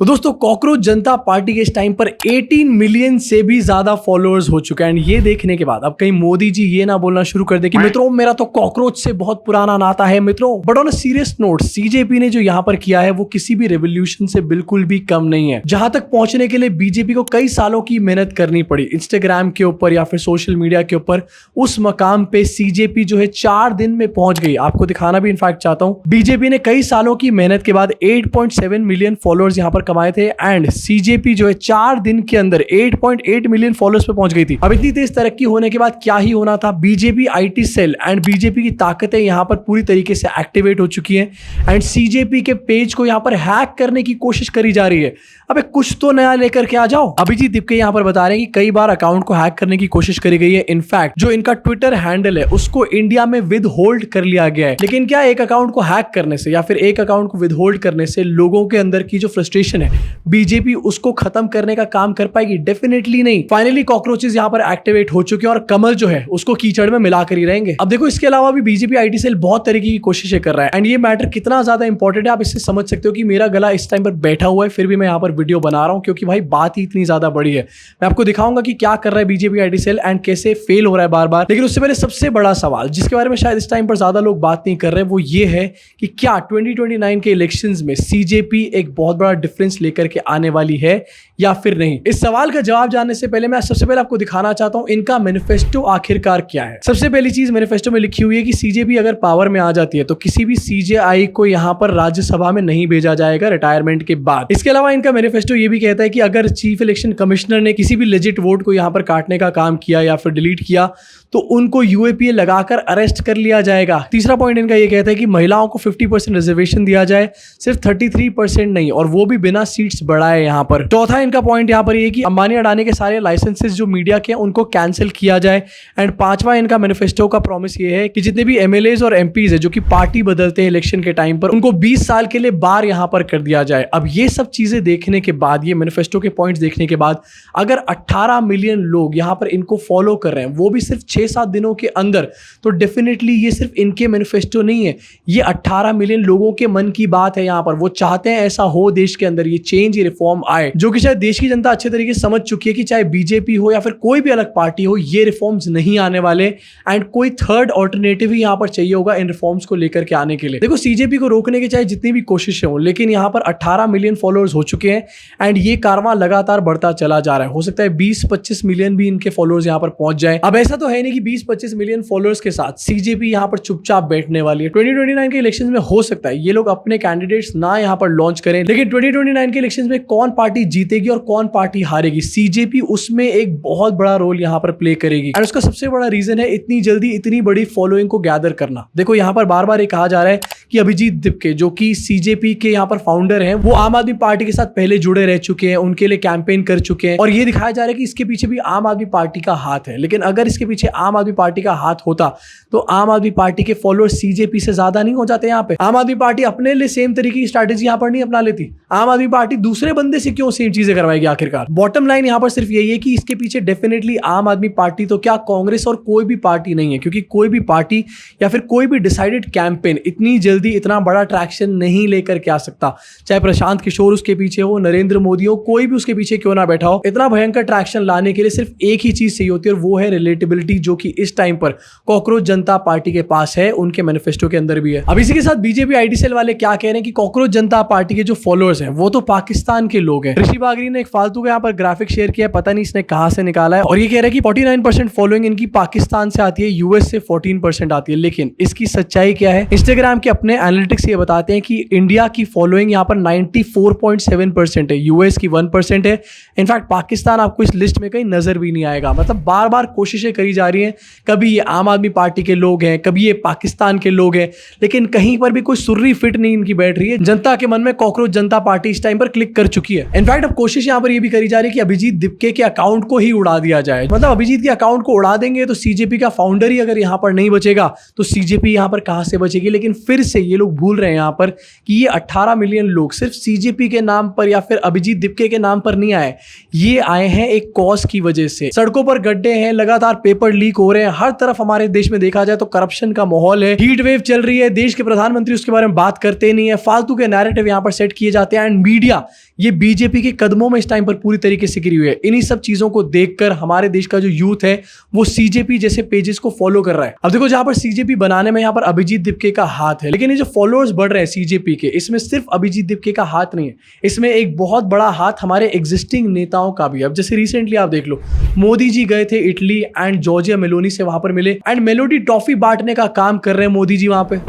तो दोस्तों cockroach Janata party के इस टाइम पर 18 मिलियन से भी ज्यादा फॉलोअर्स हो चुके हैं। एंड ये देखने के बाद अब कहीं मोदी जी ये ना बोलना शुरू कर दे कि मित्रों मेरा तो कॉकरोच से बहुत पुराना नाता है मित्रों। But on a serious note CJP ने जो यहाँ पर किया है वो किसी भी रेवोल्यूशन से बिल्कुल भी कम नहीं है। जहां तक पहुंचने के लिए बीजेपी को कई सालों की मेहनत करनी पड़ी इंस्टाग्राम के ऊपर या फिर सोशल मीडिया के ऊपर, उस मकाम पे सीजेपी जो है 4 दिन में पहुंच गई। आपको दिखाना भी इनफैक्ट चाहता हूं, बीजेपी ने कई सालों की मेहनत के बाद 8.7 मिलियन फॉलोअर्स यहां पर कमाए थे एंड सीजेपी जो है 4 दिन के अंदर 8.8 मिलियन फॉलोअर्स पे पहुंच गई थी। अब इतनी तेज तरक्की होने के बाद क्या ही होना था, BJP IT cell and BJP की ताकतें यहां पर पूरी तरीके से एक्टिवेट हो चुकी हैं एंड सीजेपी के पेज को यहां पर हैक करने की कोशिश करी जा रही है। अबे कुछ तो नया लेकर के आ जाओ। अभिजीत दिपके यहां पर बता रहे हैं कि कई बार अकाउंट को हैक करने की कोशिश करी गई है। इनफैक्ट जो इनका ट्विटर हैंडल है उसको इंडिया में विद होल्ड कर लिया गया है। लेकिन क्या एक अकाउंट को हैक करने से या फिर एक अकाउंट को विद होल्ड करने से लोगों के अंदर की जो फ्रस्ट्रेशन है बीजेपी उसको खत्म करने का काम कर पाएगी? डेफिनेटली नहीं। फाइनली कॉकरोचेस यहां पर एक्टिवेट हो चुके हैं और कमल जो है उसको कीचड़ में मिलाकर ही रहेंगे। अब देखो इसके अलावा भी बीजेपी आईटी सेल बहुत तरीके की कोशिशें कर रहा है एंड ये मैटर कितना ज्यादा इंपॉर्टेंट है आप इससे समझ सकते हो कि मेरा गला इस टाइम पर बैठा हुआ है फिर भी मैं यहां पर वीडियो बना रहा हूं क्योंकि भाई बात ही इतनी ज्यादा बड़ी है। मैं आपको दिखाऊंगा कि क्या कर रहा है बीजेपी आईटी सेल एंड कैसे फेल हो रहा है बार बार। लेकिन उससे पहले सबसे बड़ा सवाल जिसके बारे में शायद इस टाइम पर ज्यादा लोग बात नहीं कर रहे वो ये है कि क्या 2029 के इलेक्शंस में सीजेपी एक बहुत बड़ा डिफरेंस लेकर के आने वाली है या फिर नहीं। इस सवाल का जवाब जानने से पहले मैं सबसे पहले आपको दिखाना चाहता हूं इनका मैनिफेस्टो आखिरकार क्या है। सबसे पहली चीज मैनिफेस्टो में लिखी हुई है कि सीजेपी अगर पावर में आ जाती है तो किसी भी सीजेआई को यहां पर राज्यसभा में नहीं भेजा जाएगा रिटायरमेंट के बाद। इसके अलावा इनका मैनिफेस्टो ये भी कहता है कि अगर चीफ इलेक्शन कमिश्नर ने किसी भी लेजिट वोट को यहां पर काटने का काम किया या फिर डिलीट किया तो उनको यूएपीए लगाकर अरेस्ट कर लिया जाएगा। तीसरा पॉइंट इनका यह कहता है कि महिलाओं को 50% रिजर्वेशन दिया जाए, सिर्फ 33% नहीं, और वो भी बिना सीट्स बढ़ाए यहां पर। चौथा इनका पॉइंट यहां पर ये कि अंबानी अडानी के सारे लाइसेंसेस जो मीडिया के उनको कैंसिल किया जाए। एंड पांचवा इनका मैनिफेस्टो का प्रॉमिस ये है कि जितने भी एमएलएज और एमपीज है जो कि पार्टी बदलते हैं इलेक्शन के टाइम पर उनको 20 साल के लिए बार यहां पर कर दिया जाए। अब ये सब चीजें देखने के बाद, ये मैनिफेस्टो के पॉइंट्स देखने के बाद अगर 18 मिलियन लोग यहां पर इनको फॉलो कर रहे हैं वो भी सिर्फ 6-7 दिनों के अंदर, तो डेफिनेटली ये सिर्फ इनके मैनिफेस्टो नहीं है, ये 18 मिलियन लोगों के मन की बात है। यहां पर वो चाहते हैं ऐसा हो देश के अंदर, ये चेंज, ये रिफॉर्म आए, जो कि शायद देश की जनता अच्छे तरीके से समझ चुकी है कि चाहे बीजेपी हो या फिर कोई भी अलग पार्टी हो ये रिफॉर्म्स नहीं आने वाले एंड कोई थर्ड ऑल्टरनेटिव ही यहां पर चाहिए होगा इन रिफॉर्म्स को लेकर के आने के लिए। देखो सीजेपी को रोकने की चाहे जितनी भी कोशिशें हो लेकिन यहां पर 18 मिलियन फॉलोअर्स हो चुके हैं एंड ये कारवां लगातार बढ़ता चला जा रहा है। हो सकता है 20-25 मिलियन भी इनके फॉलोअर्स यहां पर पहुंच जाए। अब ऐसा तो है नहीं कि 20-25 मिलियन फॉलोअर्स के साथ सीजेपी यहां पर चुपचाप बैठने वाली है। 2029 के इलेक्शंस में हो सकता है ये लोग अपने कैंडिडेट्स ना यहां पर लॉन्च करें, लेकिन 2029 के इलेक्शंस में कौन पार्टी जीतेगी और कौन पार्टी हारेगी, सीजेपी उसमें एक बहुत बड़ा रोल यहां पर प्ले करेगी। और उसका सबसे बड़ा रीजन है इतनी जल्दी इतनी बड़ी फॉलोइंग को गैदर करना। देखो यहां पर बार बार ये कहा जा रहा है कि अभिजीत दिपके जो कि सीजेपी के यहां पर फाउंडर हैं वो आम आदमी पार्टी के साथ पहले जुड़े रह चुके हैं, उनके लिए कैंपेन कर चुके हैं और ये दिखाया जा रहा है कि इसके पीछे भी आम आदमी पार्टी का हाथ है। लेकिन अगर इसके पीछे आम आदमी पार्टी का हाथ होता तो आम आदमी पार्टी के फॉलोअर्स सीजेपी से ज्यादा नहीं हो जाते। यहाँ पे आम आदमी पार्टी अपने लिए सेम तरीके की स्ट्रैटेजी यहाँ पर नहीं अपना लेती। आम आदमी पार्टी दूसरे बंदे से क्यों सेम चीजें करवाएगी आखिरकार। बॉटम लाइन यहाँ पर सिर्फ यही है कि इसके पीछे डेफिनेटली आम आदमी पार्टी तो क्या कांग्रेस और कोई भी पार्टी नहीं है, क्योंकि कोई भी पार्टी या फिर कोई भी डिसाइडेड कैंपेन इतनी जल्दी इतना बड़ा ट्रैक्शन नहीं लेकर के आ सकता। चाहे प्रशांत किशोर उसके पीछे हो, नरेंद्र मोदी हो, कोई भी उसके पीछे क्यों ना बैठा हो, इतना भयंकर ट्रैक्शन लाने के लिए सिर्फ एक ही चीज चाहिए होती है और वो है रिलेटेबिलिटी, जो कि इस टाइम पर कॉकरोच जनता पार्टी के पास है, उनके मैनिफेस्टो के अंदर भी है। अब इसी के साथ बीजेपी आईटी सेल वाले क्या कह रहे हैं कि कॉकरोच जनता पार्टी के जो फॉलोअर्स हैं वो तो पाकिस्तान के लोग हैं। ऋषि बागरी ने एक फालतू का यहाँ पर ग्राफिक शेयर किया, पता नहीं इसने कहां से निकाला है, और ये कह रहा है कि 49% फॉलोइंग इनकी पाकिस्तान से आती है, यूएस से 14% आती है। लेकिन इसकी सच्चाई क्या है? इंस्टाग्राम के अपने एनालिटिक्स ये बताते हैं कि इंडिया की फॉलोइंग यहाँ पर 94.7% है, यूएस की 1% है। इनफैक्ट पाकिस्तान आपको इस लिस्ट में कहीं नजर भी नहीं आएगा। मतलब बार बार कोशिशें करी जा रही हैं, कभी ये आम आदमी पार्टी के लोग हैं, कभी ये पाकिस्तान के लोग हैं, लेकिन कहीं पर भी कोई सुर्री फिट नहीं इनकी बैठ रही है। जनता के मन में कॉकरोच जनता पार्टी इस टाइम पर क्लिक कर चुकी है। इनफैक्ट अब कोशिश यहां पर ये भी करी जा रही है कि अभिजीत दिपके के अकाउंट को ही उड़ा दिया जाए। मतलब अभिजीत के अकाउंट को उड़ा देंगे तो सीजेपी का फाउंडर ही अगर यहां पर नहीं बचेगा तो सीजेपी यहां पर कहां से बचेगी। लेकिन फिर से ये लोग भूल रहे हैं यहां पर कि ये 18 मिलियन लोग सिर्फ सीजेपी के नाम पर या फिर अभिजीत दिपके के नाम पर नहीं आए, ये आए हैं एक कॉज की वजह से। सड़कों पर गड्ढे हैं, लगातार पेपर लीक हो रहे हैं, हर तरफ हमारे देश में देखा जाए तो करप्शन का माहौल है, हीट वेव चल रही है, देश के प्रधानमंत्री उसके बारे में बात करते नहीं है, फालतू के नैरेटिव यहां पर सेट किए जाते हैं एंड मीडिया ये बीजेपी के कदमों में इस टाइम पर पूरी तरीके से गिरी हुई है। इन्हीं सब चीजों को देखकर हमारे देश का जो यूथ है वो सीजेपी जैसे पेजेस को फॉलो कर रहा है। अब देखो, जहां पर सीजेपी बनाने में यहाँ पर अभिजीत दिपके का हाथ है, लेकिन ये जो फॉलोअर्स बढ़ रहे हैं सीजेपी के, इसमें सिर्फ अभिजीत दिपके का हाथ नहीं है, इसमें एक बहुत बड़ा हाथ हमारे एग्जिस्टिंग नेताओं का भी। अब जैसे रिसेंटली आप देख लो, मोदी जी गए थे इटली एंड जॉर्जिया मेलोनी से वहां पर मिले एंड मेलोडी टॉफी बांटने का काम कर रहे हैं मोदी जी वहां पे।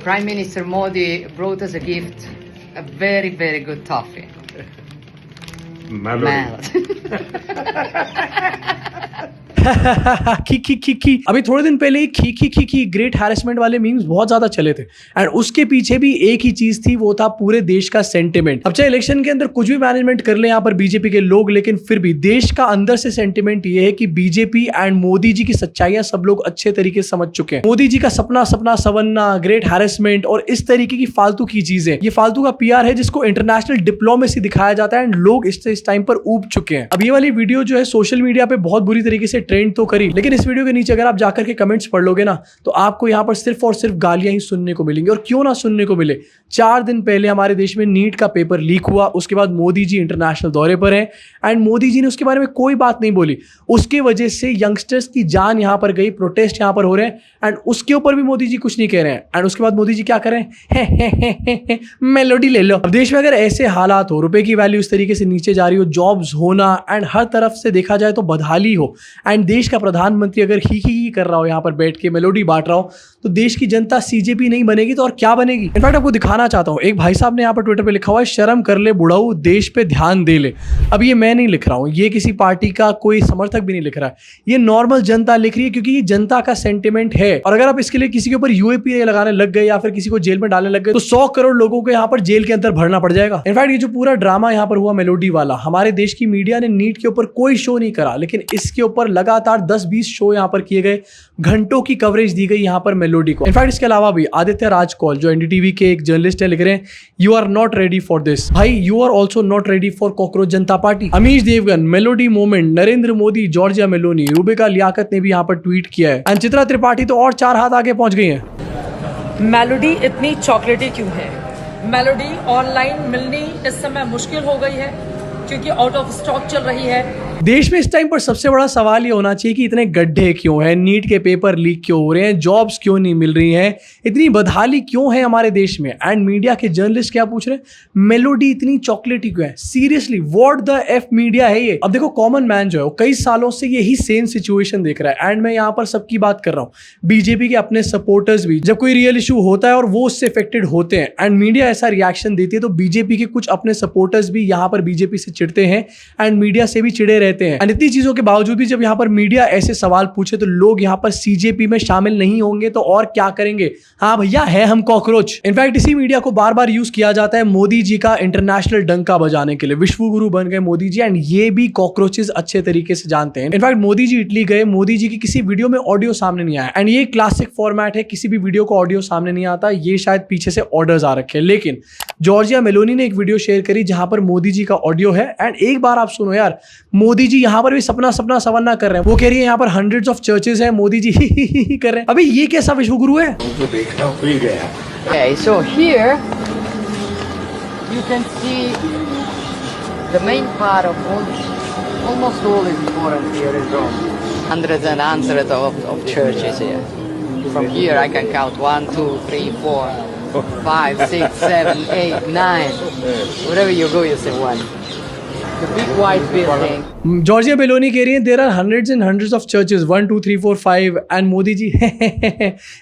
Prime Minister Modi brought us a gift, a very, very good toffee. खी अभी थोड़े दिन पहले खी ग्रेट हैरेसमेंट वाले मीम्स बहुत ज्यादा चले थे एंड उसके पीछे भी एक ही चीज थी, वो था पूरे देश का सेंटिमेंट। अब चाहे इलेक्शन के अंदर कुछ भी मैनेजमेंट कर ले यहाँ पर बीजेपी के लोग, लेकिन फिर भी देश का अंदर से सेंटिमेंट ये है कि बीजेपी एंड मोदी जी की सच्चाइयां सब लोग अच्छे तरीके से समझ चुके हैं। मोदी जी का सपना सवरना, ग्रेट हैरेसमेंट और इस तरीके की फालतू की चीजें, ये फालतू का पीआर है जिसको इंटरनेशनल डिप्लोमेसी दिखाया जाता है एंड लोग इस टाइम पर ऊब चुके हैं। अब ये वाली वीडियो जो है सोशल मीडिया पे बहुत बुरी तरीके से ट्रेंड तो करी, लेकिन इस वीडियो के नीचे अगर आप जाकर के कमेंट्स पढ़ लोगे ना तो आपको यहाँ पर सिर्फ और सिर्फ गालियां ही सुनने को मिलेंगी। और क्यों ना सुनने को मिले, 4 दिन पहले हमारे देश में नीट का पेपर लीक हुआ, उसके बाद मोदी जी इंटरनेशनल दौरे पर हैं एंड मोदी जी ने उसके बारे में कोई बात नहीं बोली। उसके वजह से यंगस्टर्स की जान यहाँ पर गई, प्रोटेस्ट यहाँ पर हो रहे हैं एंड उसके ऊपर भी मोदी जी कुछ नहीं कह रहे हैं। एंड उसके बाद मोदी जी क्या कर रहे हैं, मेलोडी ले लो। अब देश में अगर ऐसे हालात हो, रुपए की वैल्यू इस तरीके से नीचे जा रही हो, जॉब्स होना एंड हर तरफ से देखा जाए तो बदहाली हो एंड देश का प्रधानमंत्री अगर ही कर रहा हो यहाँ पर बैठ के मेलोडी बांट रहा हो, तो देश की जनता सीजेपी नहीं बनेगी तो और क्या बनेगी। इनफैक्ट आपको दिखाना चाहता हूँ, एक भाई साहब ने यहाँ पर ट्विटर पे लिखा हुआ है, शर्म कर ले बुढ़ाऊ, देश पे ध्यान दे ले। अब ये मैं नहीं लिख रहा हूँ, ये किसी पार्टी का कोई समर्थक भी नहीं लिख रहा है, ये नॉर्मल जनता लिख रही है क्योंकि ये जनता का सेंटिमेंट है। और अगर आप इसके लिए किसी के ऊपर यूएपी लगाने लग गए या फिर किसी को जेल में डालने लग गए तो 100 करोड़ लोगों को यहाँ पर जेल के अंदर भरना पड़ जाएगा। इनफैक्ट ये जो पूरा ड्रामा यहाँ पर हुआ मेलोडी वाला, हमारे देश की मीडिया ने नीट के ऊपर कोई शो नहीं करा, लेकिन इसके ऊपर लगातार 10-20 शो यहाँ पर किए गए, घंटों की कवरेज दी गई यहाँ पर मेलोडी को। इनफैक्ट इसके अलावा भी आदित्य राज कौल जो एनडीटीवी के एक जर्नलिस्ट है, लिख रहे हैं, you are not ready for this. भाई you are also not ready for cockroach Janata Party. Amish Devgan, melody moment, Narendra Modi, Giorgia Meloni, Rubika Liyaquat ने भी यहाँ पर ट्वीट किया है एंड चित्रा त्रिपाठी तो और 4 हाथ आगे पहुंच गई है। मेलोडी इतनी चॉकलेटी क्यों है? मेलोडी ऑनलाइन मिलनी इस समय मुश्किल हो गई है क्योंकि आउट ऑफ स्टॉक चल रही है। देश में इस टाइम पर सबसे बड़ा सवाल ये होना चाहिए कि इतने गड्ढे क्यों हैं, नीट के पेपर लीक क्यों हो रहे हैं, जॉब्स क्यों नहीं मिल रही हैं, इतनी बदहाली क्यों है हमारे देश में। एंड मीडिया के जर्नलिस्ट क्या पूछ रहे हैं, मेलोडी इतनी चॉकलेटी क्यों है। Seriously what the F media है ये। अब देखो, कॉमन मैन जो है वो कई सालों से यही सेम सिचुएशन देख रहा है एंड मैं यहाँ पर सबकी बात कर रहा हूँ, बीजेपी के अपने सपोर्टर्स भी, जब कोई रियल इशू होता है और वो उससे इफेक्टेड होते हैं एंड मीडिया ऐसा रिएक्शन देती है तो बीजेपी के कुछ अपने सपोर्टर्स भी यहाँ पर बीजेपी से चिढ़ते हैं एंड मीडिया से भी चिड़े रहते हैं। एंड इतनी चीजों के बावजूद भी जब यहाँ पर मीडिया ऐसे सवाल पूछे तो लोग यहाँ पर सीजेपी में शामिल नहीं होंगे तो और क्या करेंगे। हाँ भैया, है हम कॉकरोच। इनफैक्ट इसी मीडिया को बार बार यूज किया जाता है मोदी जी का इंटरनेशनल डंका बजाने के लिए। विश्व गुरु बन गए मोदी जी एंड ये भी कॉकरोचेस अच्छे तरीके से जानते हैं। इनफैक्ट मोदी जी इटली गए, मोदी जी की किसी वीडियो में ऑडियो सामने नहीं आया एंड ये क्लासिक फॉर्मेट है, किसी भी वीडियो को ऑडियो सामने नहीं आता, ये शायद पीछे से ऑर्डर्स आ रखे हैं। लेकिन जॉर्जिया मेलोनी ने एक वीडियो शेयर करी जहां पर मोदी जी का ऑडियो है एंड एक बार आप सुनो यार, मोदी जी यहाँ पर भी सपना सवरना कर रहे हैं। वो कह रही है यहाँ पर हंड्रेड्स ऑफ चर्चेस हैं, मोदी जी ही कर रहे हैं। अभी ये कैसा विश्व गुरु है? Okay, so here you can see the main part of almost all is important here in Rome. Hundreds and hundreds of churches here. From here I can count 1, 2, 3, 4, 5, 6, 7, 8, 9. Wherever you go, you say 1. The big white building. Giorgia Meloni कह रही है there are hundreds and hundreds of churches, 1 2 3 4 5 and Modi ji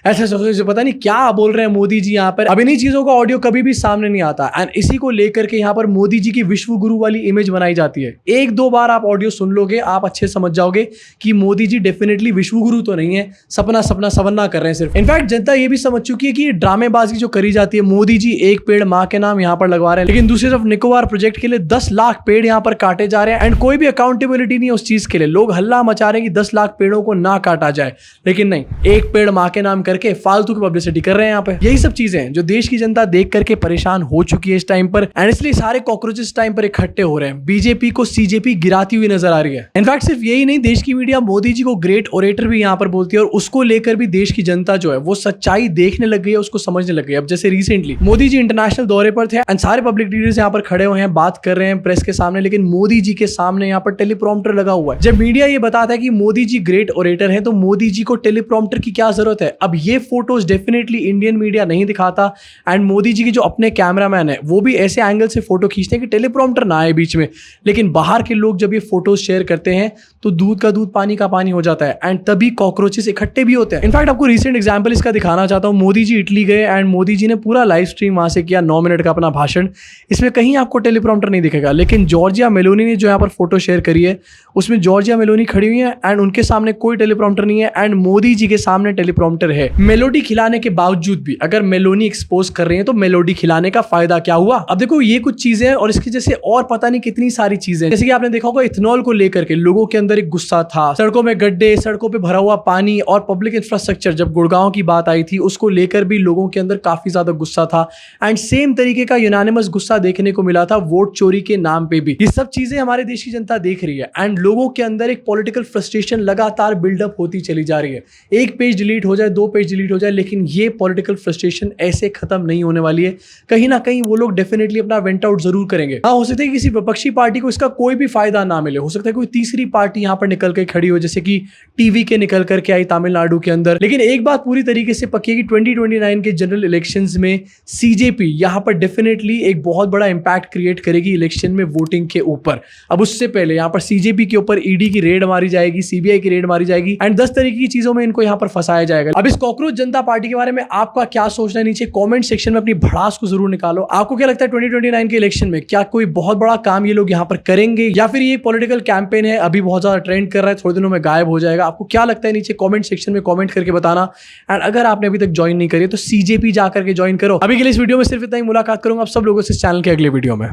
ऐसा सोच पता नहीं क्या बोल रहे हैं मोदी जी यहाँ पर। अब इन्हीं चीजों का ऑडियो कभी भी सामने नहीं आता एंड इसी को लेकर के यहाँ पर मोदी जी की विश्व गुरु वाली इमेज बनाई जाती है। 1-2 बार आप ऑडियो सुन लोगे, आप अच्छे समझ जाओगे कि मोदी जी डेफिनेटली विश्व गुरु तो नहीं है, सपना सवरना कर रहे हैं सिर्फ। इनफैक्ट जनता ये भी समझ चुकी है कि ये ड्रामेबाजी जो करी जाती है, मोदी जी एक पेड़ माँ के नाम यहाँ पर लगवा रहे हैं, लेकिन दूसरी तरफ निकोबार प्रोजेक्ट के लिए 10 लाख पेड़ यहाँ पर काटे जा रहे हैं एंड कोई भी अकाउंटेबिलिटी नहीं है उस चीज के लिए। लोग हल्ला मचा रहे हैं कि 10 लाख पेड़ों को ना काटा जाए, लेकिन नहीं, एक पेड़ मां के नाम करके फालतू की पब्लिसिटी कर रहे हैं यहाँ पे। यही सब चीजें हैं जो देश की जनता देख करके परेशान हो चुकी है इस टाइम पर, एंड इसलिए सारे कॉकरोचेस टाइम पर इकट्ठे हो रहे हैं। बीजेपी को सीजेपी गिराती हुई नजर आ रही है। इनफैक्ट सिर्फ यही नहीं, देश की मीडिया मोदी जी को ग्रेट ओरेटर भी यहाँ पर बोलती है और उसको लेकर भी देश की जनता जो है वो सच्चाई देखने लग गई है, उसको समझने लग गई। अब जैसे रिसेंटली मोदी जी इंटरनेशनल दौरे पर थे एंड सारे पब्लिक लीडर्स यहाँ पर खड़े हुए हैं, बात कर रहे हैं प्रेस के सामने, लेकिन मोदी जी के सामने यहाँ पर टेलीप्रॉम्प्टर लगा हुआ है। जब मीडिया ये बताता है कि मोदी जी ग्रेट ओरेटर हैं, तो मोदी जी को टेलीप्रॉम्प्टर की क्या जरूरत है। अब ये फोटोज डेफिनेटली इंडियन मीडिया नहीं दिखाता एंड मोदी जी के जो अपने कैमरामैन है वो भी ऐसे एंगल से फोटो खींचते हैं कि टेलीप्रॉम्प्टर ना आए बीच में। लेकिन बाहर के लोग जब ये फोटोज शेयर करते हैं तो दूध का दूध पानी का पानी हो जाता है एंड तभी कॉकरोचेस इकट्ठे भी होते हैं। इनफैक्ट आपको रिसेंट एग्जांपल इसका दिखाना चाहता हूं। मोदी जी इटली गए एंड मोदी जी ने पूरा लाइव स्ट्रीम वहां से किया, 9 मिनट का अपना भाषण। इसमें कहीं आपको टेलीप्रॉम्प्टर नहीं दिखेगा, लेकिन जॉर्जिया मेलोनी ने जो यहाँ पर फोटो शेयर करी है उसमें जॉर्जिया मेलोनी खड़ी हुई है एंड उनके सामने कोई टेलीप्रॉम्प्टर नहीं है एंड मोदी जी के सामने टेलीप्रॉम्प्टर है। मेलोडी खिलाने के बावजूद भी अगर मेलोनी एक्सपोज कर रही है तो मेलोडी खिलाने का फायदा क्या हुआ। अब देखो ये कुछ चीजें हैं और इसकी जैसे और पता नहीं कितनी सारी चीजें, जैसे कि आपने देखा होगा इथेनॉल को लेकर के लोगों के अंदर एक गुस्सा था, सड़कों में गड्ढे, सड़कों पे भरा हुआ पानी और पब्लिक इंफ्रास्ट्रक्चर, जब गुड़गांव की बात आई थी उसको लेकर भी लोगों के अंदर काफी ज्यादा गुस्सा था एंड सेम तरीके का यूनानिमस गुस्सा देखने को मिला था वोट चोरी के नाम पे भी। ये सब चीजें हमारे देश की जनता देख रही है एंड लोगों के अंदर एक पॉलिटिकल फ्रस्ट्रेशन लगातार बिल्डअप होती चली जा रही है। एक पेज डिलीट हो जाए, 2 पेज डिलीट हो जाए, लेकिन ये पॉलिटिकल फ्रस्ट्रेशन ऐसे खत्म नहीं होने वाली है। कहीं ना कहीं वो लोग डेफिनेटली अपना वेंट आउट जरूर करेंगे। हाँ, हो सकता है किसी विपक्षी पार्टी को इसका कोई भी फायदा ना मिले, हो सकता है कोई तीसरी पार्टी यहाँ पर निकल के खड़ी हो, जैसे कि टीवी के निकल करके आई तमिलनाडु के अंदर। लेकिन एक बात पूरी तरीके से पक्की है कि 2029 के जनरल इलेक्शंस में सीजेपी यहाँ पर डेफिनेटली एक बहुत बड़ा इंपैक्ट क्रिएट करेगी इलेक्शन में वोटिंग के ऊपर। अब उससे पहले यहाँ पर सीजेपी के ऊपर ईडी की रेड मारी जाएगी, सीबीआई की रेड मारी जाएगी एंड 10 तरीके की चीजों में इनको यहाँ पर फंसाया जाएगा। अब इस कॉकरोच जनता पार्टी के बारे में आपका क्या सोचना है, नीचे कमेंट सेक्शन में अपनी भड़ास को जरूर निकालो। आपको क्या लगता है 2029 के इलेक्शन में क्या कोई बहुत बड़ा काम ये लोग यहाँ पर करेंगे या फिर ये पॉलिटिकल कैंपेन है, अभी बहुत ज्यादा ट्रेंड कर रहा है, थोड़े दिनों में गायब हो जाएगा। आपको क्या लगता है नीचे कमेंट सेक्शन में कमेंट करके बताना। एंड अगर आपने अभी तक ज्वाइन नहीं करी तो सीजेपी जाकर के ज्वाइन करो। अभी के लिए इस वीडियो में सिर्फ इतना ही, मुलाकात करूंगा आप सब लोगों से इस चैनल के अगले वीडियो में।